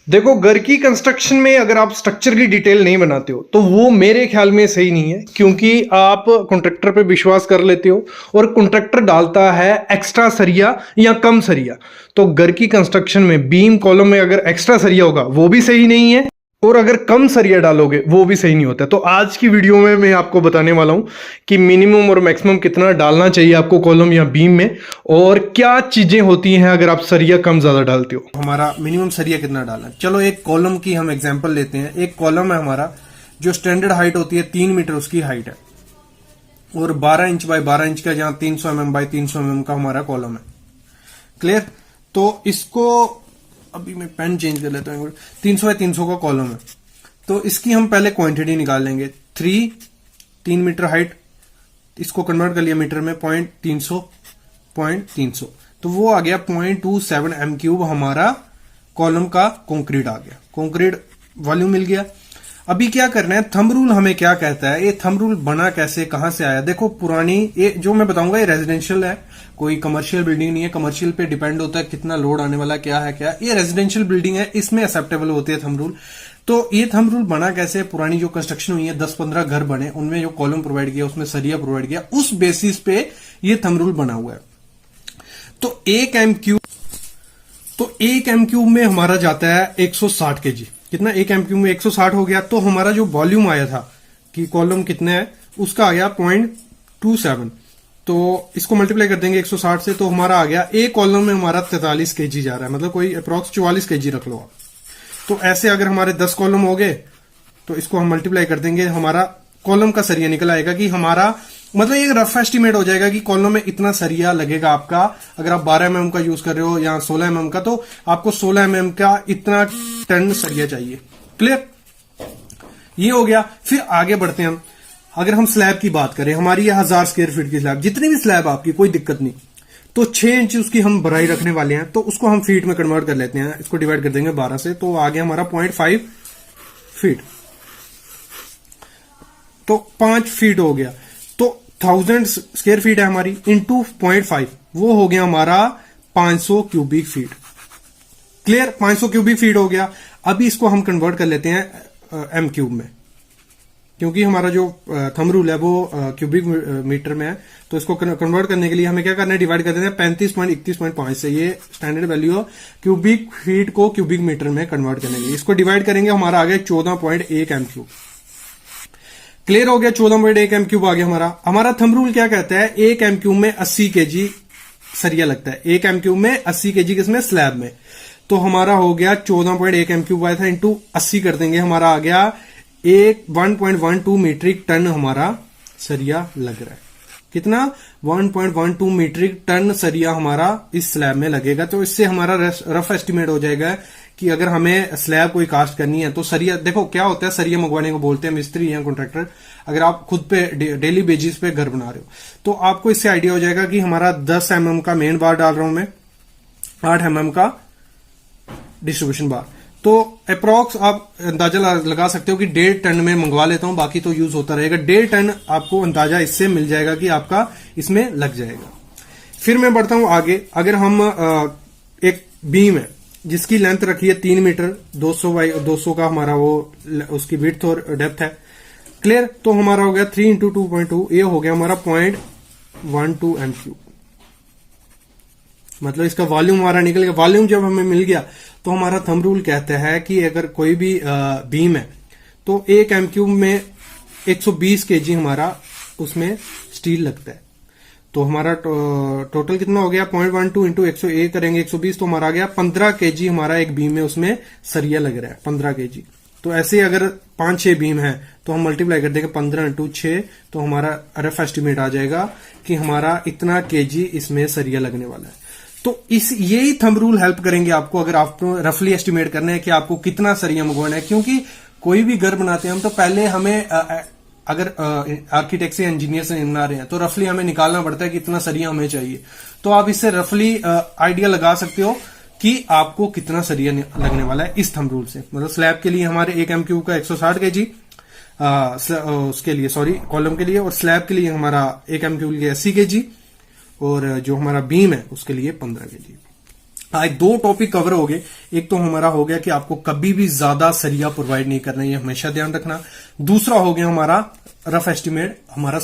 देखो, घर की कंस्ट्रक्शन में अगर आप स्ट्रक्चर की डिटेल नहीं बनाते हो तो वो मेरे ख्याल में सही नहीं है, क्योंकि आप कॉन्ट्रैक्टर पे विश्वास कर लेते हो और कॉन्ट्रैक्टर डालता है एक्स्ट्रा सरिया या कम सरिया। तो घर की कंस्ट्रक्शन में बीम कॉलम में अगर एक्स्ट्रा सरिया होगा वो भी सही नहीं है, और अगर कम सरिया डालोगे वो भी सही नहीं होता। तो आज की वीडियो में मैं आपको बताने वाला हूं कि मिनिमम और मैक्सिमम कितना डालना चाहिए आपको कॉलम या बीम में, और क्या चीजें होती हैं अगर आप सरिया कम ज्यादा डालते हो। हमारा मिनिमम सरिया कितना डालना है। चलो एक कॉलम की हम एग्जांपल लेते हैं। एक कॉलम है हमारा, जो स्टैंडर्ड हाइट होती है 3 मीटर उसकी हाइट है, और 12 इंच बाय 12 इंच का, जहां 300 mm बाय 300 mm का हमारा कॉलम है। क्लियर। तो इसको अभी मैं पेन चेंज कर लेता हूँ। 300 बाय 300 का कॉलम है, तो इसकी हम पहले क्वांटिटी निकाल लेंगे। 3 मीटर हाइट, इसको कन्वर्ट कर लिया मीटर में, 0.300 तो वो आ गया 0.27 m³ हमारा कॉलम का कंक्रीट आ गया। कंक्रीट वॉल्यूम मिल गया। अभी क्या करना है, थंब रूल हमें क्या कहता है, ये थंब रूल बना कैसे, कहां से आया। देखो पुरानी, ये जो मैं बताऊंगा ये रेजिडेंशियल है, कोई कमर्शियल बिल्डिंग नहीं है। कमर्शियल पे डिपेंड होता है कितना लोड आने वाला, क्या है क्या। ये रेजिडेंशियल बिल्डिंग है, इसमें एक्सेप्टेबल होते हैं थंब रूल। तो ये थंब रूल बना कैसे, पुरानी जो कंस्ट्रक्शन हुई है 10-15 घर बने, उनमें जो कॉलम प्रोवाइड किया, उसमें सरिया प्रोवाइड किया, उस बेसिस पे ये थंब रूल बना हुआ है। तो एक m³ में हमारा जाता है 160 kg। कितना, एक m³ में 160 हो गया। तो हमारा जो वॉल्यूम आया था कि कॉलम कितना है, उसका आ गया 0.27। तो इसको मल्टीप्लाई कर देंगे 160 से, तो हमारा आ गया एक कॉलम में हमारा 43 kg जा रहा है, मतलब कोई अप्रोक्स 44 kg रख लो आप। तो ऐसे अगर हमारे 10 कॉलम हो गए तो इसको हम मल्टीप्लाई कर देंगे, हमारा कॉलम का सरिया निकल आएगा कि हमारा, मतलब एक रफ एस्टिमेट हो जाएगा कि कॉलम में इतना सरिया लगेगा आपका। अगर आप 12 mm का यूज कर रहे हो या 16 mm का, तो आपको 16 mm का इतना टन सरिया चाहिए। क्लियर, ये हो गया। फिर आगे बढ़ते हैं हम। अगर हम स्लैब की बात करें, हमारी ये 1000 स्क्वायर फीट की स्लैब, जितनी भी स्लैब आपकी कोई दिक्कत नहीं, तो 6 इंच उसकी हम भराई रखने वाले हैं, तो उसको हम फीट में कन्वर्ट कर लेते हैं। इसको डिवाइड कर देंगे 12 से, तो आ गया हमारा 0.5 फीट। तो 5 फीट हो गया। तो 1000 स्क्वायर फीट है हमारी, इंटू 0.5, वो हो गया हमारा 500 cubic feet. Clear, 500 cubic feet हो गया। अभी इसको हम कन्वर्ट कर लेते हैं m³ में, क्योंकि हमारा जो थंब रूल है वो क्यूबिक मीटर में है। तो इसको कन्वर्ट करने के लिए हमें क्या करना है, डिवाइड कर देना है 35.31.5 से। ये स्टैंडर्ड वैल्यू है, क्यूबिक फीट को क्यूबिक मीटर में कन्वर्ट करने के लिए। इसको डिवाइड करेंगे, हमारा आ गया 14.1 m³। क्लियर हो गया, 14.1 m³ आ गया हमारा थंब रूल क्या कहता है, एक m³ में 80 kg सरिया लगता है। एक m³ में 80 kg किसमें, स्लैब में। तो हमारा हो गया 14.1 m³ आया था, इंटू 80 कर देंगे, हमारा आ गया 1.12 मीट्रिक टन हमारा सरिया लग रहा है। कितना, 1.12 मीट्रिक टन सरिया हमारा इस स्लैब में लगेगा। तो इससे हमारा रफ एस्टिमेट हो जाएगा कि अगर हमें स्लैब कोई कास्ट करनी है तो सरिया, देखो क्या होता है, सरिया मंगवाने को बोलते हैं मिस्त्री या कॉन्ट्रैक्टर। अगर आप खुद पे डेली बेसिस पे घर बना रहे हो, तो आपको इससे आइडिया हो जाएगा कि हमारा 10 mm का मेन बार डाल रहा हूं मैं, 8 mm का डिस्ट्रीब्यूशन बार। तो अप्रोक्स आप अंदाजा लगा सकते हो कि 1.5 टन में मंगवा लेता हूं, बाकी तो यूज होता रहेगा। 1.5 टन आपको अंदाजा इससे मिल जाएगा कि आपका इसमें लग जाएगा। फिर मैं बढ़ता हूं आगे। अगर हम एक बीम है जिसकी लेंथ रखी है 3 मीटर, 200 बाई 200 का हमारा वो उसकी विड्थ और डेप्थ है। क्लियर, तो हमारा हो गया 3 इंटू 2.2, ये हो गया हमारा 0.12 m³। मतलब इसका वॉल्यूम हमारा निकल गया। वॉल्यूम जब हमें मिल गया तो हमारा थंब रूल कहता है कि अगर कोई भी बीम है तो एक m³ में 120 kg हमारा उसमें स्टील लगता है। तो हमारा टोटल कितना हो गया, 0.12 इंटू 100 करेंगे 120, तो हमारा आ गया 15 kg हमारा एक बीम में उसमें सरिया लग रहा है, 15 kg। तो ऐसे अगर 5-6 बीम है तो हम मल्टीप्लाई कर देंगे 15 इंटू 6, तो हमारा रफ एस्टिमेट आ जाएगा कि हमारा इतना kg इसमें सरिया लगने वाला है। तो यही थंब रूल हेल्प करेंगे आपको, अगर आपको रफली एस्टिमेट करना है कि आपको कितना सरिया मंगवाना है। क्योंकि कोई भी घर बनाते हैं हम, तो पहले हमें अगर आर्किटेक्ट से इंजीनियर से बना रहे हैं तो रफली हमें निकालना पड़ता है कि इतना सरिया हमें चाहिए। तो आप इससे रफली आइडिया लगा सकते हो कि आपको कितना सरिया लगने वाला है इस थंब रूल से। मतलब स्लैब के लिए हमारे एक m³ का 160 kg, उसके लिए सॉरी कॉलम के लिए, और स्लैब के लिए हमारा एक m³ के 80 kg, और जो हमारा बीम है उसके लिए 15 kg। आज 2 टॉपिक कवर हो गए। एक तो हमारा हो गया कि आपको कभी भी ज्यादा सरिया प्रोवाइड नहीं करना, ये हमेशा ध्यान रखना। दूसरा हो गया हमारा रफ एस्टिमेट, हमारा